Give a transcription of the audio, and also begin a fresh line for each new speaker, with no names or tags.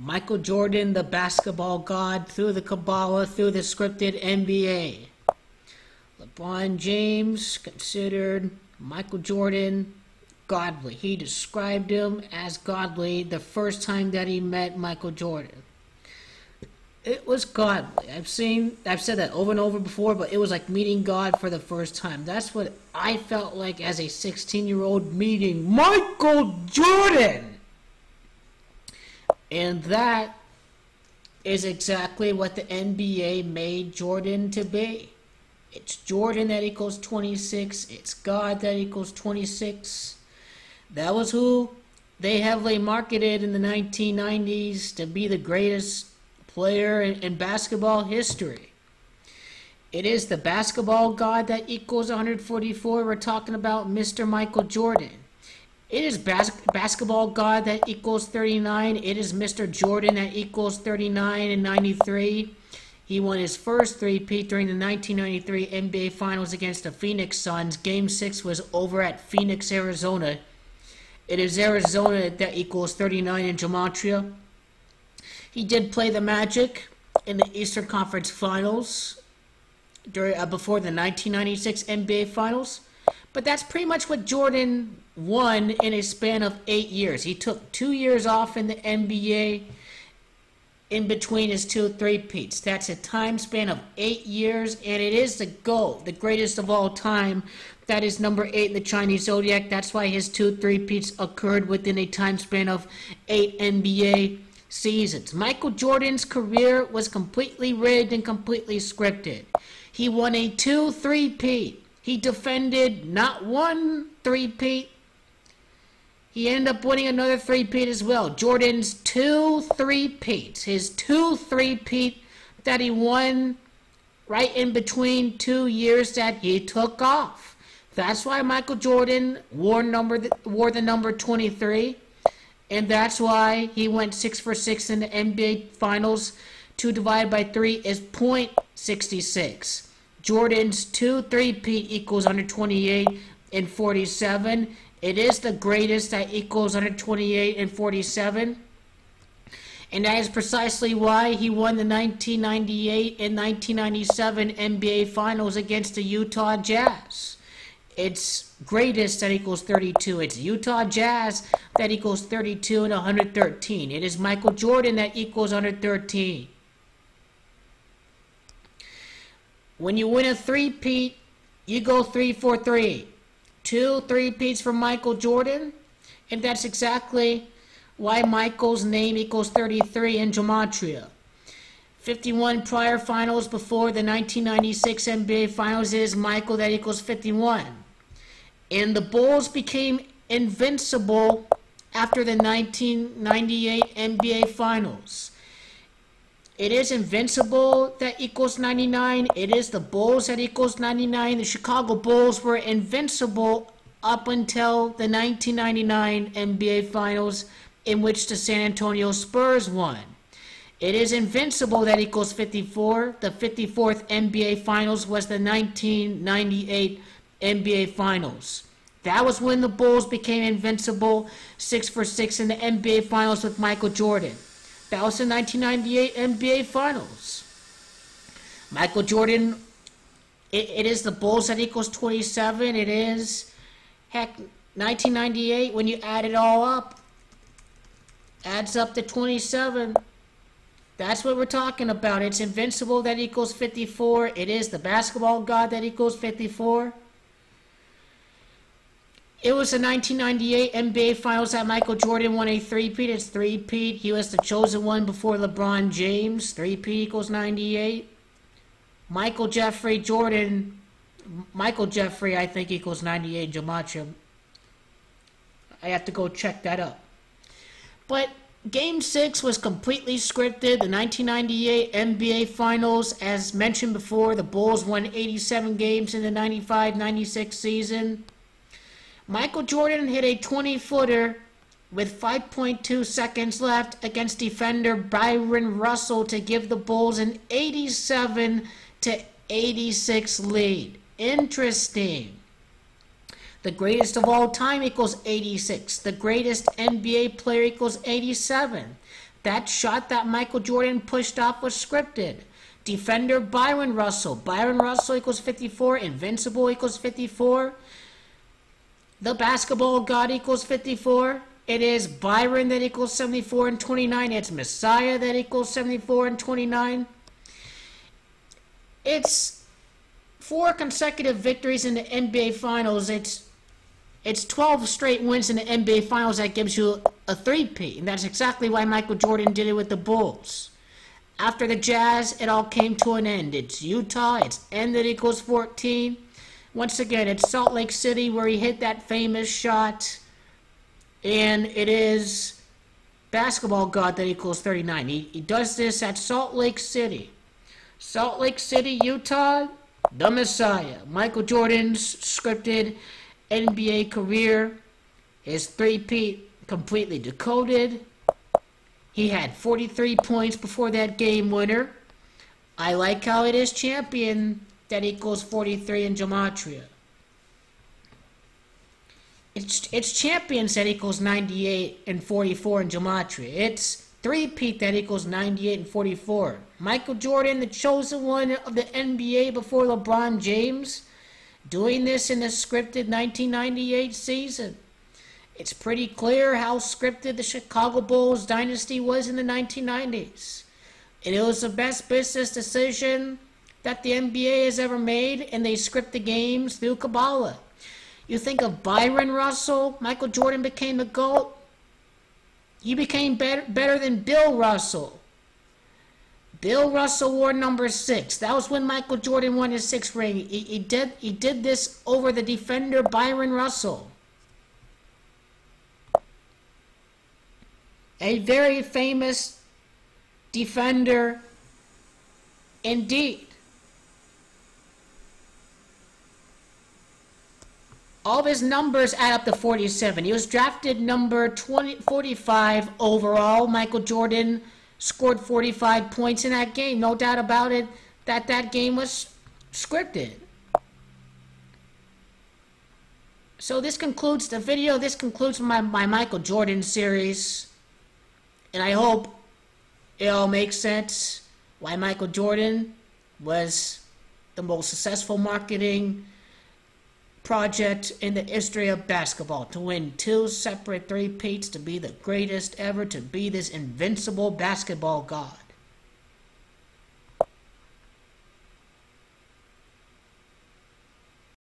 Michael Jordan, the basketball god, through the Kabbalah, through the scripted NBA. LeBron James considered Michael Jordan godly. He described him as godly the first time that he met Michael Jordan. It was godly. I've said that over and over before, but it was like meeting God for the first time. That's what I felt like as a 16-year-old meeting Michael Jordan. And that is exactly what the NBA made Jordan to be. It's Jordan that equals 26. It's God that equals 26. That was who they heavily marketed in the 1990s to be the greatest player in basketball history. It is the basketball god that equals 144. We're talking about Mr. Michael Jordan. It is basketball god that equals 39. It is Mr. Jordan that equals 39 and 93. He won his first three-peat during the 1993 NBA Finals against the Phoenix Suns. Game 6 was over at Phoenix, Arizona. It is Arizona that equals 39 in gematria. He did play the Magic in the Eastern Conference Finals before the 1996 NBA Finals. But that's pretty much what Jordan won in a span of 8 years. He took 2 years off in the NBA in between his 2 three-peats. That's a time span of 8 years, and it is the GOAT, the greatest of all time. That is number 8 in the Chinese Zodiac. That's why his 2 three-peats occurred within a time span of 8 NBA seasons. Michael Jordan's career was completely rigged and completely scripted. He won a 2 three-peat. He defended not 1 three-peat. He ended up winning another three-peat as well. Jordan's 2 three-peats. His 2 three-peat that he won right in between 2 years that he took off. That's why Michael Jordan wore the number 23. And that's why he went 6 for 6 in the NBA Finals. 2 divided by 3 is .66. Jordan's 2 three-peat equals 128 and 47. It is the greatest that equals 128 and 47. And that is precisely why he won the 1998 and 1997 NBA Finals against the Utah Jazz. It's greatest that equals 32. It's Utah Jazz that equals 32 and 113. It is Michael Jordan that equals 113. When you win a three-peat, you go 3 for 3. 2 three-peats for Michael Jordan, and that's exactly why Michael's name equals 33 in gematria. 51 prior finals before the 1996 NBA Finals is Michael that equals 51. And the Bulls became invincible after the 1998 NBA Finals. It is Invincible that equals 99. It is the Bulls that equals 99. The Chicago Bulls were invincible up until the 1999 NBA Finals, in which the San Antonio Spurs won. It is Invincible that equals 54. The 54th NBA Finals was the 1998 NBA Finals. That was when the Bulls became invincible, 6 for 6 in the NBA Finals with Michael Jordan. That was the 1998 NBA Finals. Michael Jordan, it is the Bulls that equals 27. It is, heck, 1998, when you add it all up, adds up to 27. That's what we're talking about. It's Invincible that equals 54. It is the basketball god that equals 54. It was the 1998 NBA Finals that Michael Jordan won a three-peat. It's three-peat. He was the chosen one before LeBron James. Three-peat equals 98. Michael Jeffrey, I think, equals 98 gematria. I have to go check that up. But Game 6 was completely scripted. The 1998 NBA Finals, as mentioned before, the Bulls won 87 games in the 95-96 season. Michael Jordan hit a 20-footer with 5.2 seconds left against defender Byron Russell to give the Bulls an 87-86 lead. Interesting. The greatest of all time equals 86. The greatest NBA player equals 87. That shot that Michael Jordan pushed off was scripted. Defender Byron Russell. Byron Russell equals 54. Invincible equals 54. The basketball god equals 54. It is Byron that equals 74 and 29. It's Messiah that equals 74 and 29. It's 4 consecutive victories in the NBA Finals. It's 12 straight wins in the NBA Finals that gives you a three-peat. And that's exactly why Michael Jordan did it with the Bulls. After the Jazz, it all came to an end. It's Utah. It's N that equals 14. Once again, it's Salt Lake City where he hit that famous shot. And it is basketball god that equals 39. He does this at Salt Lake City. Salt Lake City, Utah, the Messiah. Michael Jordan's scripted NBA career, his three-peat completely decoded. He had 43 points before that game winner. I like how it is champion that equals 43 in gematria. It's champions that equals 98 and 44 in gematria. It's three-peat that equals 98 and 44. Michael Jordan, the chosen one of the NBA before LeBron James, doing this in the scripted 1998 season. It's pretty clear how scripted the Chicago Bulls dynasty was in the 1990s. And it was the best business decision that the NBA has ever made, and they script the games through Kabbalah. You think of Byron Russell, Michael Jordan became the GOAT. He became better than Bill Russell. Bill Russell wore number 6. That was when Michael Jordan won his 6th ring. He did this over the defender Byron Russell. A very famous defender indeed. All of his numbers add up to 47. He was drafted number 45 overall. Michael Jordan scored 45 points in that game. No doubt about it that game was scripted. So this concludes the video. This concludes my Michael Jordan series. And I hope it all makes sense why Michael Jordan was the most successful marketing project in the history of basketball, to win 2 separate three-peats, to be the greatest ever, to be this invincible basketball god.